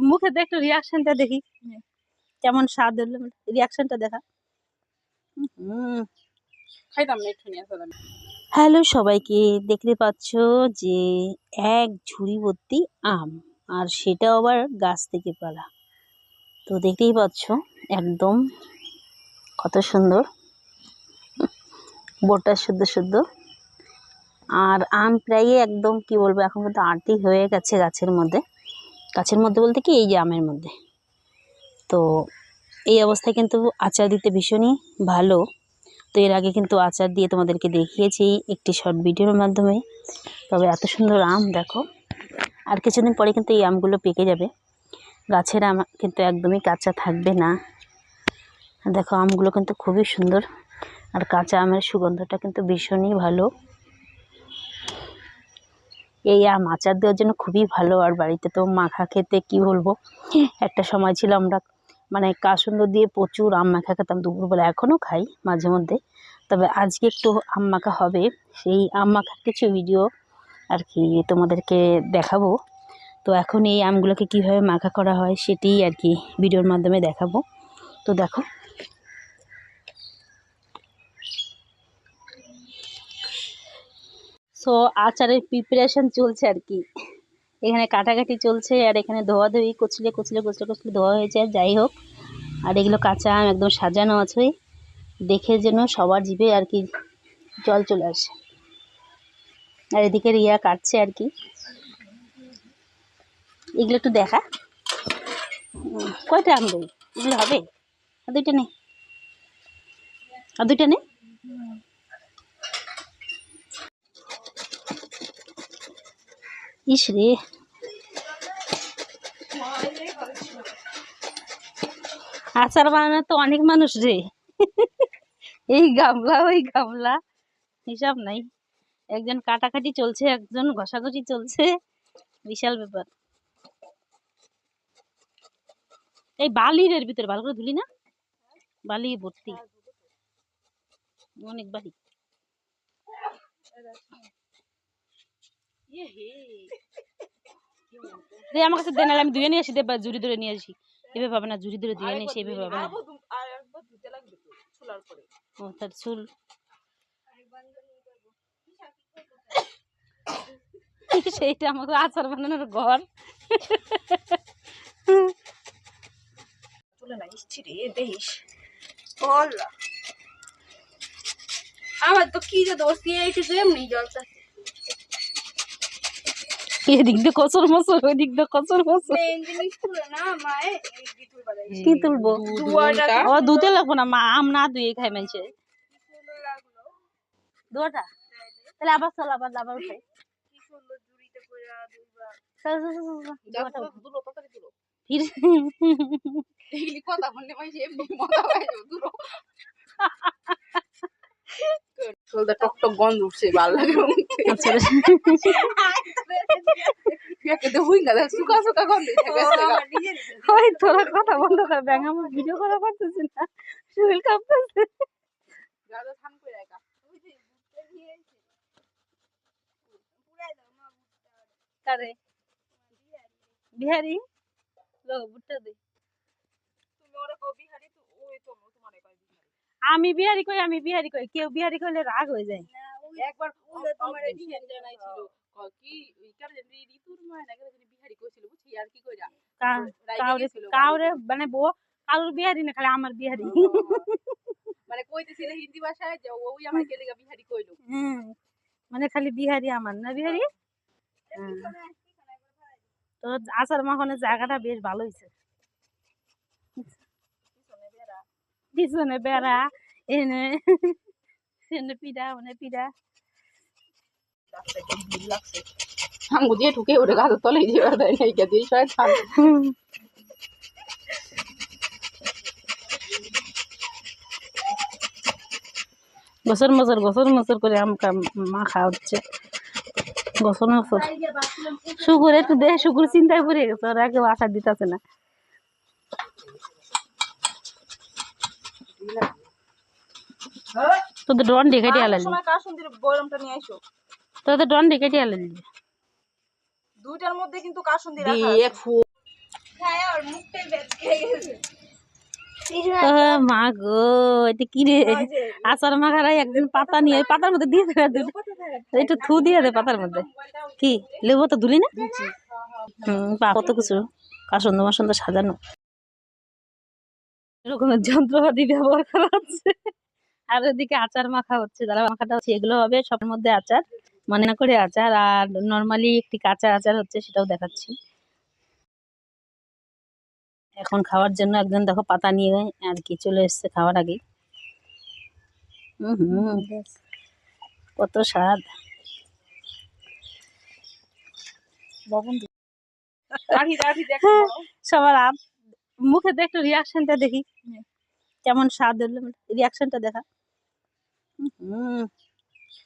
মুখে একটু রিয়াকশনটা দেখি কেমন স্বাদ হলো, রিয়াকশনটা দেখা। খাইতাম না একটু নিয়ে আসলাম। হ্যালো সবাইকে, দেখতে পাচ্ছ যে এক ঝুড়ি ভর্তি আম, আর সেটাও আবার গাছ থেকে পাড়া। তো দেখতেই পাচ্ছ একদম কত সুন্দর, বোটা শুদ্ধ শুদ্ধ। আর আম প্রায় একদম কি বলবো, এখন কিন্তু আঁটি হয়ে গেছে গাছের মধ্যে। গাছের মধ্যে বলতে কি এই যে আমের মধ্যে। তো এই অবস্থায় কিন্তু আচার দিতে ভীষণই ভালো। তো এর আগে কিন্তু আচার দিয়ে তোমাদেরকে দেখিয়েছি একটি শর্ট ভিডিওর মাধ্যমে। তবে এত সুন্দর আম দেখো, আর কিছুদিন পরে কিন্তু এই আমগুলো পেকে যাবে। গাছের আম কিন্তু একদমই কাঁচা থাকবে না। দেখো আমগুলো কিন্তু খুবই সুন্দর, আর কাঁচা আমের সুগন্ধটা কিন্তু ভীষণই ভালো। এই আম আচার দেওয়ার জন্য খুবই ভালো। আর বাড়িতে তো মাখা খেতে কি বলবো, একটা সময় ছিল আমরা মানে কাসুন্দ দিয়ে প্রচুর আম মাখা খেতাম দুপুরবেলা, এখনও খাই মাঝে মধ্যে। তবে আজকে একটু আম মাখা হবে, সেই আম মাখার কিছু ভিডিও আর কি তোমাদেরকে দেখাবো। তো এখন এই আমগুলোকে কীভাবে মাখা করা হয় সেটি আর কি ভিডিওর মাধ্যমে দেখাবো। তো দেখো সো আচারের প্রিপারেশন চলছে আর কি, এখানে কাটাকাটি চলছে আর এখানে ধোয়াধুয়ি কুচলে কুচলে কুচলে কুচলে ধোয়া হয়েছে। আর যাই হোক, আর এগুলো কাঁচা আম একদম সাজানো আছে, দেখে যেন সবার জিভে আর কি জল চলে আসে। আর এদিকে রিয়া কাটছে আর কি, এগুলো একটু দেখা। কয়টা আম দেই, এগুলো হবে? আর দুইটা নেই, আর দুইটা নেই। ইস রে, আচার বানানো তো অনেক মানুষ রে, এই গামলা ওই গামলা হিসাব নাই। একজন কাটাকাটি চলছে, একজন ঘষাঘষি চলছে, বিশাল ব্যাপার। এই বালির এর ভিতরে ভালো করে ধুলি না, বালি ভর্তি, অনেক বালি। রে আমার কাছে দেন, আমি ধুয়ে নিয়ে আসি, দেবা জুড়ি ধরে নিয়ে আসি। এভাবে পাবে না, জুড়ি ধরে ধুয়ে নিয়ে আসি, এভাবে পাবে না। ও তার চুল সেইটা আমাকে আচার বানানোর ঘর। আমার তো কি যে দোষ দিয়ে এসেছে এমনি জলটা, এদিক দিয়ে কচর মচর, ওই দিক দিয়ে কচর মচর। কি তুলবো? ও ধুতে লাগবো না মা, আম না ধুয়ে খাই মানুষে। দুয়াটা তাহলে আবার চল, আবার আবার উঠাই। টক টক গন্ধ উঠছে, ভালো লাগে। তোরা কথা বন্ধ কর, ব্যাঙ আমার ভিডিও করা পারতেছি না, শরীর কাঁপতেছে। কারে বিহারি লো ভুট্টা দে, আমি বিহারি কই, আমি বিহারি কই, কেউ বিহারি কইলে রাগ হয়ে যায়। একবার তোমার জানাইছিল কি ইকার যে ঋতুর মা নাকি বিহারি কইছিল বুঝছি, আর কি কইরা কাউরে মানে বউ কারোর বিহারি না, খালি আমার বিহারি মানে কইতেছিল হিন্দি ভাষায় যে ওই আমার কেলিগা বিহারি কইলো। মানে খালি বিহারি আমার না বিহারি। তো আচার মাখনের জায়গাটা বেশ ভালো হয়েছে, পিছনে বেড়া, এনে এনে পিঠা, মানে পিঠা আঙ্গু দিয়ে ঢুকে ওটা গাছের তলে দিয়ে দিয়ে বছর বছর করে আমটা মাখা হচ্ছে, বছর বছর। শুকুর একটু দেহ, শুকুর চিন্তায় পড়ে গেছে, ওরা কেউ আশা দিতেছে না। তোদের ডন ডেকেটে আলালি, তোদের ডন ডেকেটে আলালি দুইটার মধ্যে কিন্তু কাসুন্দি রাখা আছে। মা গো, এটা কি রে? আচার মাখারাই একদিন পাতা নিয়ে ওই পাতার মধ্যে দিয়ে দে, একটু থু দিয়ে দে পাতার মধ্যে। কি লেবু তো ধুলি না? কত কিছু কাসন্দ মাসন্দ সাজানো, এরকমের যন্ত্রপাতি ব্যবহার করা হচ্ছে। আর ওদিকে আচার মাখা হচ্ছে, যারা মাখাটা হচ্ছে এগুলো হবে সবের মধ্যে আচার, মানে না করে আচার। আর নর্মালি একটি কাঁচা আচার হচ্ছে, সেটাও দেখাচ্ছি। এখন খাওয়ার জন্য একজন দেখো পাতা নিয়ে আর কি চলে এসছে খাওয়ার আগে। কত স্বাদ। সবার মুখে দেখ, একটু রিয়াকশনটা দেখি কেমন স্বাদ হলো, রিয়াকশনটা দেখা।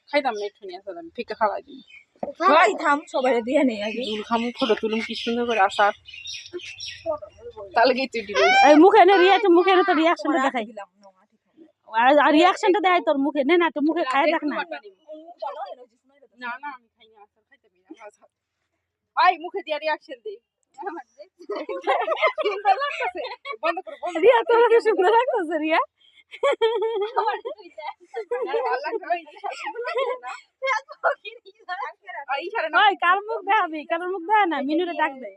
খাইতাম না, একটু নিয়ে আসলাম ফিকে খাওয়াই দিই। খাই থাম সবাই দিয়ে নেই আগে দুল খামু ফটো তুলুম কি সুন্দর করে আসার তাহলে কি তুই দিবি এই মুখে নে রিয়াকশন, মুখে নে তো রিয়াকশনটা দেখাই। আর রিয়াকশনটা দেখাই তোর মুখে, নে না তো মুখে খাই দেখ না। না না আমি খাই না আসার, খাইতে পারি না আসার। ভাই মুখে দিয়ে রিয়াকশন দে। সুন্দর লাগতেছে, বন্ধ করো বন্ধ। রিয়া তোর কি সুন্দর লাগতেছে রিয়া। ওই কার মুখ দেখাবি, কার মুখ দেখা না, মিনুরে ডাক দে।